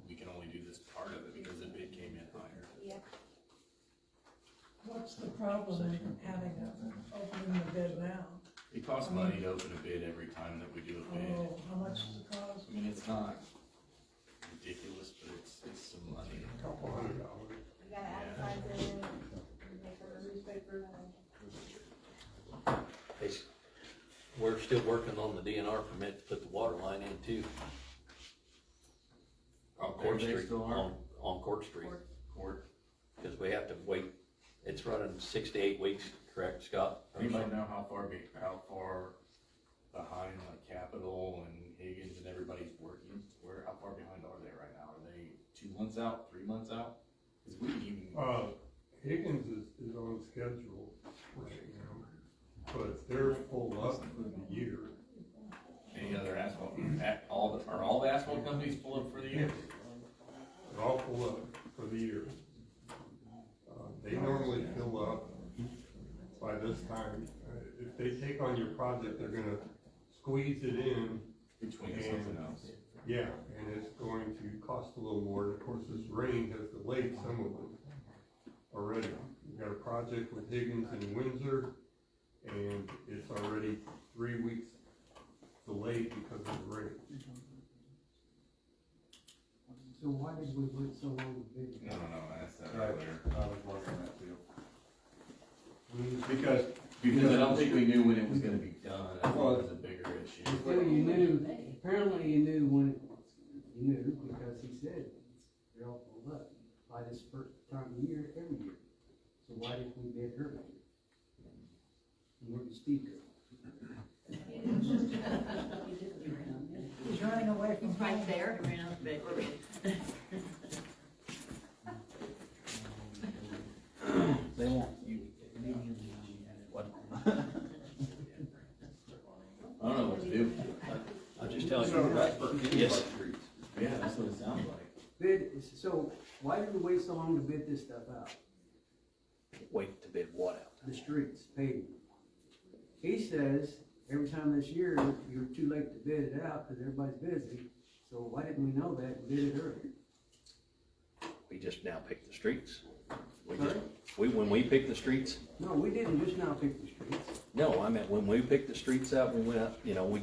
we can only do this part of it because the bid came in higher. Yep. What's the problem in opening the bid now? It costs money to open a bid every time that we do a bid. Oh, how much does it cost? I mean, it's not ridiculous, but it's some money. $200. You gotta advertise it, paper, newspaper, We're still working on the DNR permit to put the water line in too. On Court They Street, still are? on Court Street, Court. because we have to wait, it's running 6 to 8 weeks, correct, Scott? Anybody know how far behind like Capitol and Higgins and everybody's working? How far behind are they right now? Are they 2 months out, 3 months out? Cause we didn't even. Higgins is on schedule right now, but they're full up for the year. Any other asphalt, are all the asphalt companies full up for the year? They're all full up for the year. They normally fill up by this time. If they take on your project, they're gonna squeeze it in. Between something else. Yeah, and it's going to cost a little more. And of course, this rain has delayed some of it already. We've got a project with Higgins in Windsor, and it's already 3 weeks delayed because of the rain. So why did we wait so long to bid? No, I asked that Right, earlier. I was wondering that too. Because, Because I don't think we knew when it was gonna be done, I Well, thought it was a bigger issue. Well, you knew, apparently you knew when, you knew because he said they're all pulled up by this first time of year, every year. So why didn't we bid earlier? And where did Steve go? He's running away from. Right there. They won't, you. What? I don't know what to do. I'll just tell So you. that's for any Yes. streets. Yeah, that's what it sounds like. Bid, so why did we wait so long to bid this stuff out? Wait to bid what out? The streets, paving. He says, every time this year, you're too late to bid it out because everybody's busy. So why didn't we know that and bid it earlier? We just now pick the streets. Sorry? When we pick the streets, No, we didn't just now pick the streets. no, I meant when we picked the streets out, we went out, we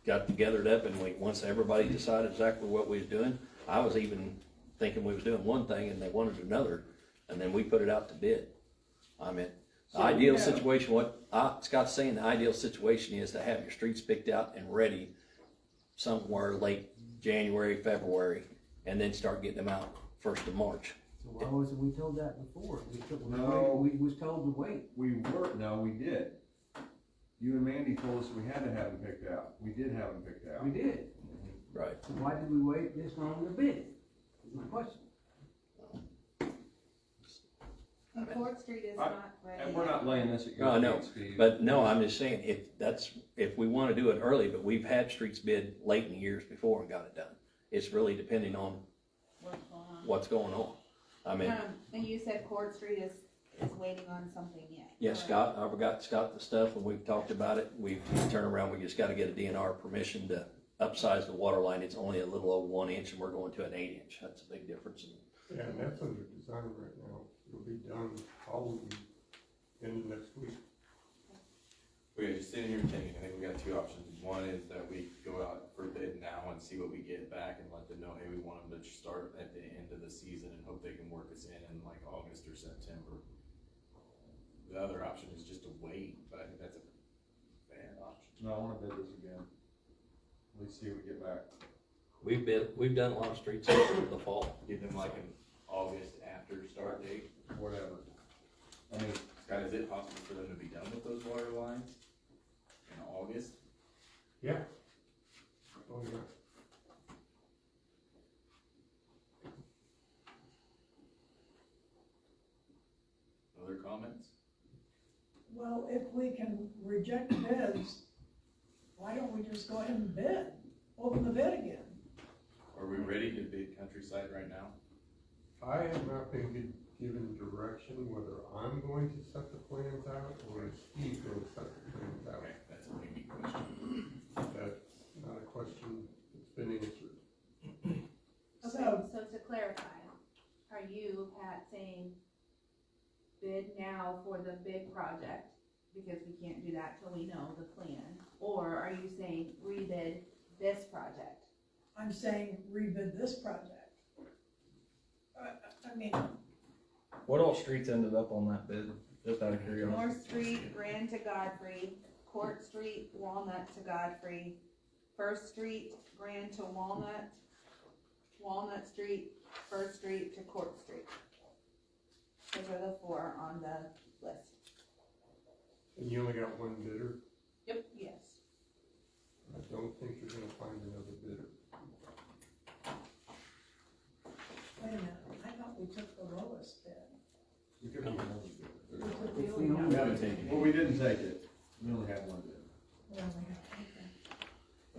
got togethered up and once everybody decided exactly what we was doing, I was even thinking we was doing one thing and they wanted another, and then we put it out to bid. I mean, the So, ideal yeah. situation, Scott's saying the ideal situation is to have your streets picked out and ready somewhere late January, February, and then start getting them out 1st of March. So why wasn't we told that before? No. We was told to wait. We did. You and Mandy told us we had to have them picked out. We did have them picked out. We did. Right. So why did we wait this long to bid it? Is my question. And Court Street is not ready. And we're not laying this at your No, I know, feet, Steve. but no, I'm just saying, if we wanna do it early, but we've had streets bid late in the years before and got it done. It's really depending on what's going on. I mean, And you said Court Street is waiting on something yet. yes, Scott, I got Scott the stuff, and we've talked about it. We've turned around, we just gotta get a DNR permission to upsize the water line. It's only a little over 1 inch, and we're going to an 8 inch. That's a big difference. Yeah, and that's under design right now. It'll be done probably in the next week. Okay, just sitting here thinking, I think we got two options. One is that we go out for bid now and see what we get back and let them know, hey, we want them to start at the end of the season and hope they can work us in like August or September. The other option is just to wait, but I think that's a bad option. No, I wanna bid this again. At least see what we get back. We've done a lot of streets in the fall. Give them like an August after start date. Whatever. I mean, Scott, is it possible for them to be done with those water lines in August? Yeah. Oh, yeah. Other comments? Well, if we can reject bids, why don't we just go ahead and bid, open the bid again? Are we ready to bid Countryside right now? I have not been given direction whether I'm going to set the plans out or is Steve going to set the plans out. Okay, that's a maybe question. That's not a question that's been answered. So, So to clarify, are you, Pat, saying bid now for the big project, because we can't do that till we know the plan? Or are you saying rebid this project? I'm saying rebid this project. I mean, What all streets ended up on that bid, just out of curiosity? North Street, Grand to Godfrey, Court Street, Walnut to Godfrey, First Street, Grand to Walnut, Walnut Street, First Street to Court Street. Those are the four on the list. And you only got one bidder? Yep. Yes. I don't think you're gonna find another bidder. wait a minute, I thought we took the lowest bid. we could have another bid. We took If the we only- only- We haven't taken it. Well, we didn't take it. We only had one bid. Well, we have- okay.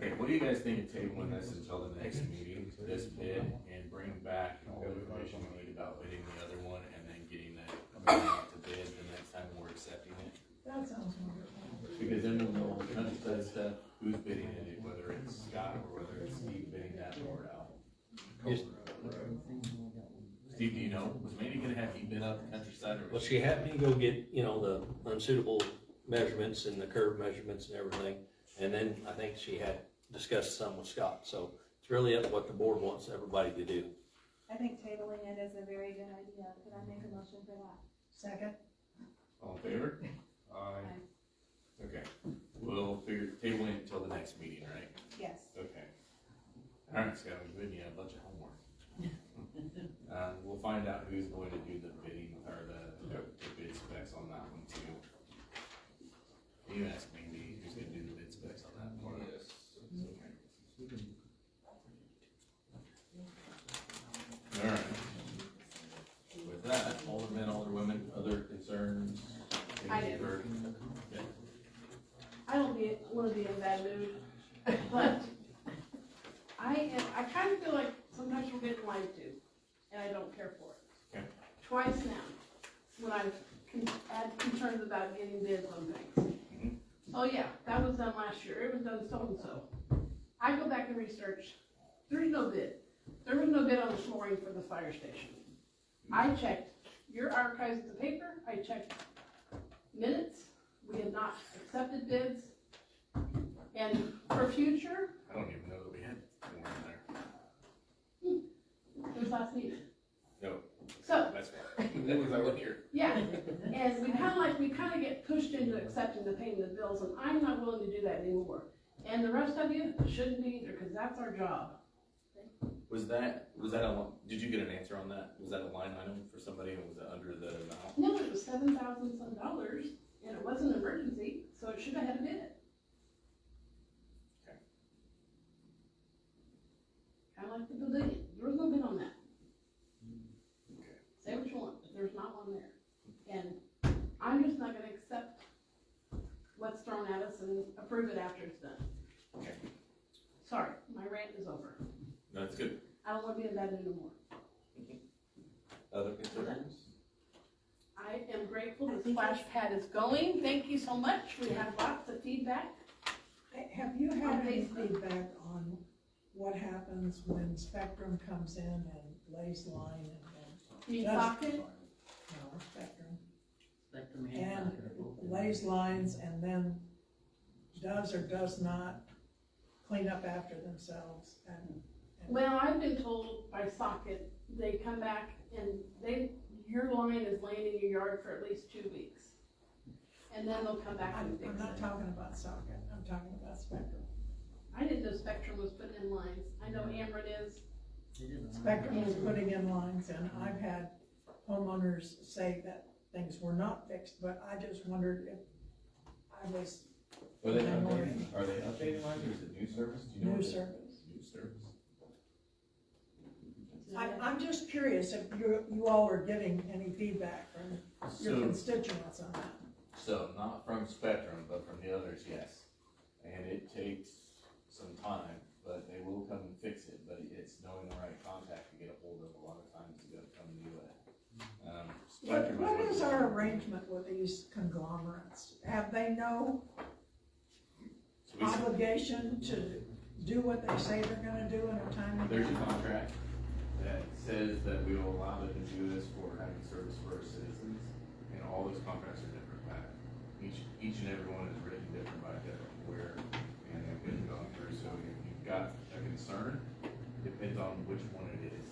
Okay, what do you guys think of tabling this until the next meeting, this bid, and bring back all the information we need about bidding the other one, and then getting that coming out to bid the next time we're accepting it? That sounds wonderful. Because then we'll know the Countryside stuff, who's bidding it, whether it's Scott or whether it's Steve bidding that board out. Yes. Steve, do you know, was Mandy gonna have you bid out the Countryside, or Well, was she had me go get, the unsuitable measurements and the curve measurements and everything. And then I think she had discussed some with Scott, so it's really up to what the board wants everybody to do. I think tabling it is a very good idea. Could I make a motion for that? Second? All in favor? Aye. Okay, we'll figure, tabling it until the next meeting, right? Yes. Okay. Alright, Scott, we're giving you a bunch of homework. We'll find out who's going to do the bidding, or the bid specs on that one too. You ask me who's gonna do the bid specs on that one. Yes. Alright. With that, aldermen, alderwomen, other concerns? I Things do. you've heard? Yeah. I don't wanna be in a bad mood, but I kind of feel like sometimes we're getting lied to, and I don't care for it. Okay. Twice now, when I've had concerns about getting bids on things. Mhm. Oh yeah, that was done last year, it was done so-and-so. I go back and research, there's no bid. There was no bid on the flooring for the fire station. I checked your archives of the paper, I checked minutes, we have not accepted bids. And for future, I don't even know that we had one in there. it was last meeting. No, So, that's fine. That was I wasn't here. yeah, and we kind of get pushed into accepting the paying the bills, and I'm not willing to do that anymore. And the rest of you shouldn't be either, because that's our job. Was that did you get an answer on that? Was that a line item for somebody, and was it under the amount? No, it was $7,000 some, and it wasn't an emergency, so it should have had a bid. Okay. Kind of like the pavilion, there was no bid on that. Okay. Say what you want, but there's not one there. And I'm just not gonna accept what's thrown at us and approve it after it's done. Okay. Sorry, my rant is over. No, that's good. I don't wanna be in bed anymore. Other concerns? I am grateful the splash pad is going. Thank you so much. We have lots of feedback. Have you had any Facebook. feedback on what happens when Spectrum comes in and lays line and, You Does- talking? no, Spectrum, Spectrum and lays lines and then does or does not clean up after themselves and Well, I've been told by Socket, they come back and your line is laying in your yard for at least 2 weeks. And then they'll come back and fix I'm not it. talking about Socket, I'm talking about Spectrum. I didn't know Spectrum was putting in lines. I know Ameren is. Spectrum is putting in lines, and I've had homeowners say that things were not fixed, but I just wondered if I was Are they updating lines, or is it new service? Do you know? new what it- service. New service. I'm just curious if you all are getting any feedback from your So, constituents on that. so not from Spectrum, but from the others, yes. And it takes some time, but they will come and fix it, but it's knowing the right contact to get a hold of. A lot of times you gotta come and do it. Spectrum What is our what- arrangement with these conglomerates? Have they no So we- obligation to do what they say they're gonna do in a timely There's a manner? contract that says that we will allow them to do this for having service for our citizens, and all those contracts are different, Pat. Each and every one is written different by different where, and they've been gone through, so if you've got a concern, depends on which one it is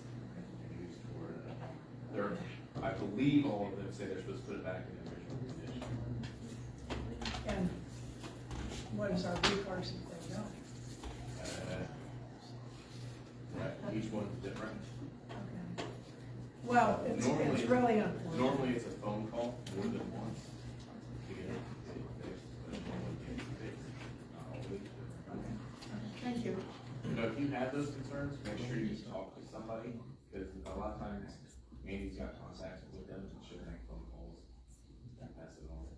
and used for. I believe all of them say they're supposed to put it back in the original condition. And what is our recourse if they don't? Right, each one's different. Okay. Well, it's Normally- really unfortunate. Normally, it's a phone call more than once to get it fixed, but normally it's fixed, not always. Thank you. So if you have those concerns, make sure you talk to somebody, because a lot of times, Andy's got contacts with them, and she'll make phone calls and pass it on.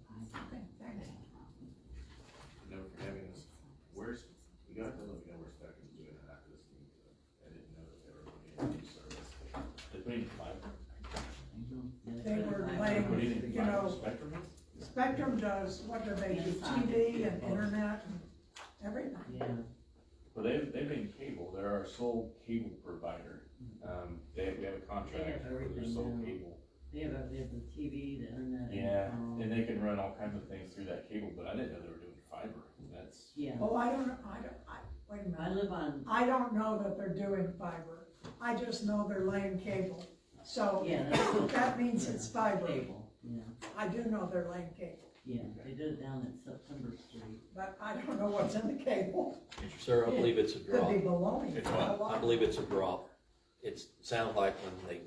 Okay, thanks. You know, for having this, you got to let me know where Spectrum's doing it after this meeting, but I didn't know that they were putting in new service. They're putting fiber. They were They're laying, putting in you fiber, know, Spectrum is? Spectrum does, what do they do, TV and internet and everything. Yeah. Well, they've been cable, they're our sole cable provider. We have a contract for their sole cable. They have the TV, the internet. Yeah, and they can run all kinds of things through that cable, but I didn't know they were doing fiber. That's, Yeah. Oh, I don't know, Wait a minute. I live on, I don't know that they're doing fiber. I just know they're laying cable. So yeah, that's that means it's fiber. cable, yeah, I do know they're laying cable, yeah, they did it down at September Street. but I don't know what's in the cable. Sir, I believe it's a Could drop. be baloney. It's what? I believe it's a drop. It sounds like when they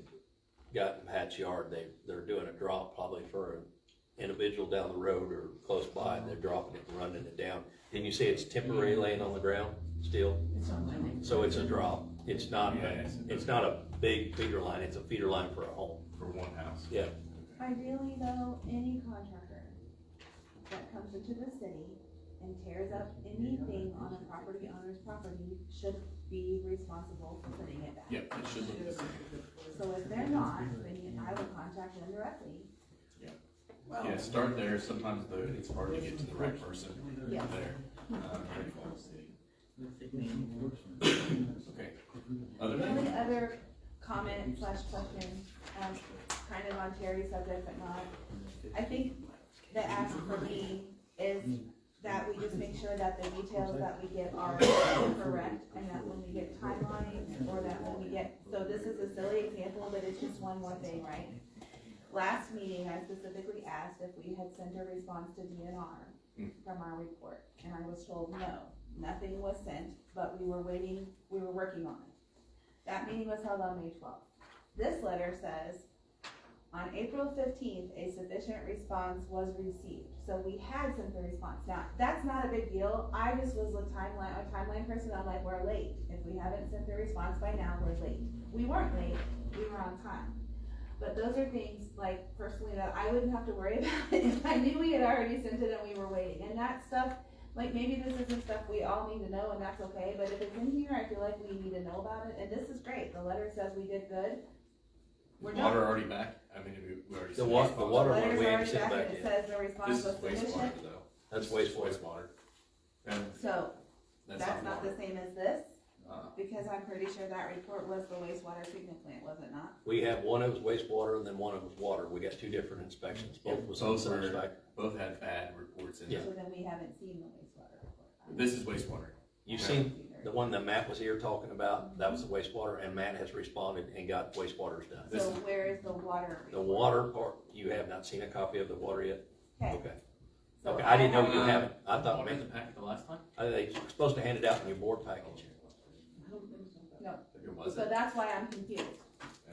got in Pat's yard, they're doing a drop probably for an individual down the road or close by, and they're dropping it and running it down. Didn't you say it's temporary laying on the ground still? It's on the- So it's a drop. It's not, Yeah, it's not a big feeder line, it's a feeder line for a home. For one house. Yeah. Ideally though, any contractor that comes into the city and tears up anything on a property owner's property should be responsible for putting it back. Yep, it should look the same. So if they're not, then I would contact them directly. Yeah, start there, sometimes it's hard to get to the right person Yeah. there. Okay. Other The than only other comment slash question, kind of on Terry's subject but not, I think the ask for me is that we just make sure that the details that we give are correct, and that when we get timelines, or that when we get, so this is a silly example, but it's just one more thing, right? Last meeting, I specifically asked if we had sent a response to DNR from our report, and I was told no, nothing was sent, but we were waiting, we were working on it. That meeting was held on May 12th. This letter says, on April 15th, a sufficient response was received. So we had sent the response. Now, that's not a big deal. I just was a timeline person. I'm like, we're late. If we haven't sent the response by now, we're late. We weren't late, we were on time. But those are things, like, personally, that I wouldn't have to worry about if I knew we had already sent it and we were waiting. And that stuff, like, maybe this isn't stuff we all need to know, and that's okay, but if it's in here, I feel like we need to know about it, and this is great. The letter says we did good. We're done. water already back? I mean, we already. The sent water response. one, Letter's we ain't already sent back, back and it yet. says the response This is was wastewater sufficient. though. That's This is wastewater. Wastewater. And So, that's not water. the same as this, Uh, because I'm pretty sure that report was the wastewater treatment plant, was it not? We have one that was wastewater and then one that was water. We got two different inspections. Both was on Both are- satisfactory. Both had bad reports in Yeah. it. So then we haven't seen the wastewater report. This is wastewater. You've seen the one that Matt was here talking about, that was the wastewater, and Matt has responded and got wastewater's done. This So is- where is the water The report? water part, you have not seen a copy of the water yet? Okay. Okay. So Okay, I didn't know have- you haven't. I thought Water in maybe, the packet the last time? they were supposed to hand it out in your board package. No, If it was so that's why I'm confused.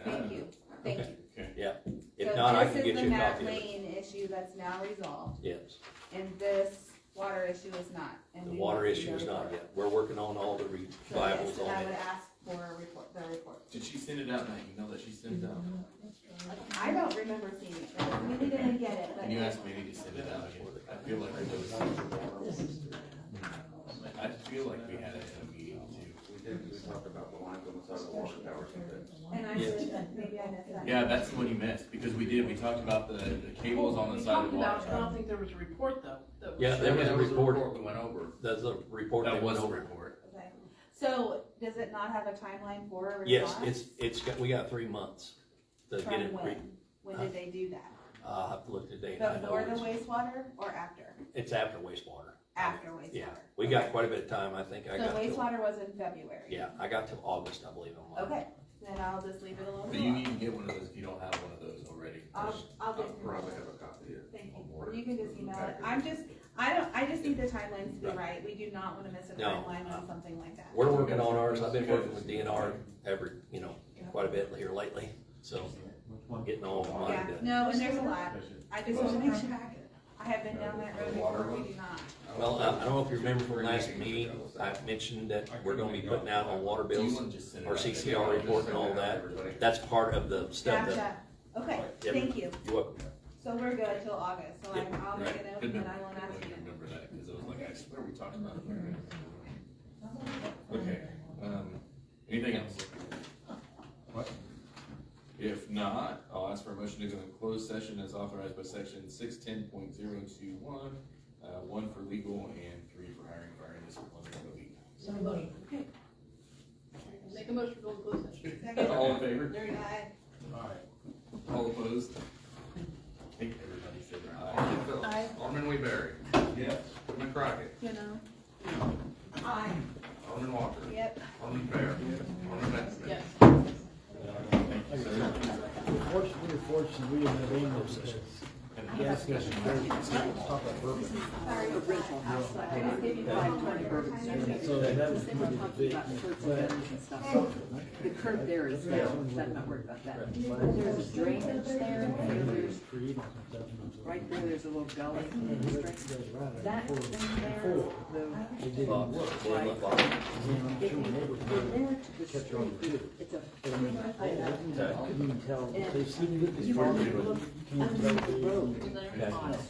Thank you, thank Okay. you. Yeah. If So not, I can get this is you the a Matt copy of it. Lane issue that's now resolved, Yes. and this water issue is not. And The we water won't see issue the is not report. yet. We're working on all the So yes, revivals then on I would it. ask for a report, the report. Did she send it out in that email that she sent out? I don't remember seeing it, but maybe didn't get it, but. Can you ask Manny to send it out again? I feel like it was. I feel like we had it in a meeting too. We talked about the lines on the side of the water towers and things. And I Yes. said, maybe I missed that. Yeah, that's the one you missed, because we did, we talked about the cables on the We side talked of the water about it, I don't tower. think there was a report though. that was Yeah, shared. there was a That was the report. report we went over. That's the report they That went was the over. report. Okay, so does it not have a timeline for a response? Yes, we got 3 months to get From it. when? When did they do that? I'll have to look today. I know Before the it's- wastewater or after? It's after wastewater. After wastewater. Yeah, we got quite a bit of time. I think I So got till, wastewater was in February? yeah, I got till August, I believe. on mine. Okay, then I'll just leave it alone. But you need to get one of those if you don't have one of those already. I'll get. I'll probably have a copy of Thank on you. board. You can just email it. I just need the timelines to be right. We do not wanna miss a No. timeline on something like that. We're working on ours. I've been working with DNR quite a bit here lately, so getting all of mine Yeah, done. no, and there's a lot. I just wanna make sure. I have been down that road before, we do not. Well, I don't know if you remember from last meeting, I mentioned that we're gonna be putting out on water Do you bills, want to just send it our out? CCR report and all that. That's part of the stuff that, Gotcha. Okay, Yep. thank you. you're welcome. So we're good till August, so Yep. I'll make a note Good and then memory. I won't ask I you. remember that, because it was like, I swear we talked about it. Okay, anything else? What? If not, I'll ask for a motion to go into closed session as authorized by section 610.021, one for legal and 3 for hiring, fire, and disciplinary. So moved. Okay. Make a motion to go into closed session. Second. All in favor? Aye. All opposed? I think everybody said aye. Alderman Phillips. Alderman Weaverly. Yes. Alderman Crockett. You know. Aye. Alderman Walker. Yep. Alderman Fair. Alderman Benson. Yes. Unfortunately, we have ambulance gas station. Stop at Bourbon. Original house, I just gave you 520 Bourbon Street. So that was They were pretty talking big. about the curbs and gutters and stuff. The curb there is down, I'm not worried about that. There's a drainage there, and there's, right there's a little gully. That thing there, the, Box, right, box, box. from there to the street, it's a big hole. Couldn't even tell. And They seem to get this you far. only look underneath the road Okay. on it.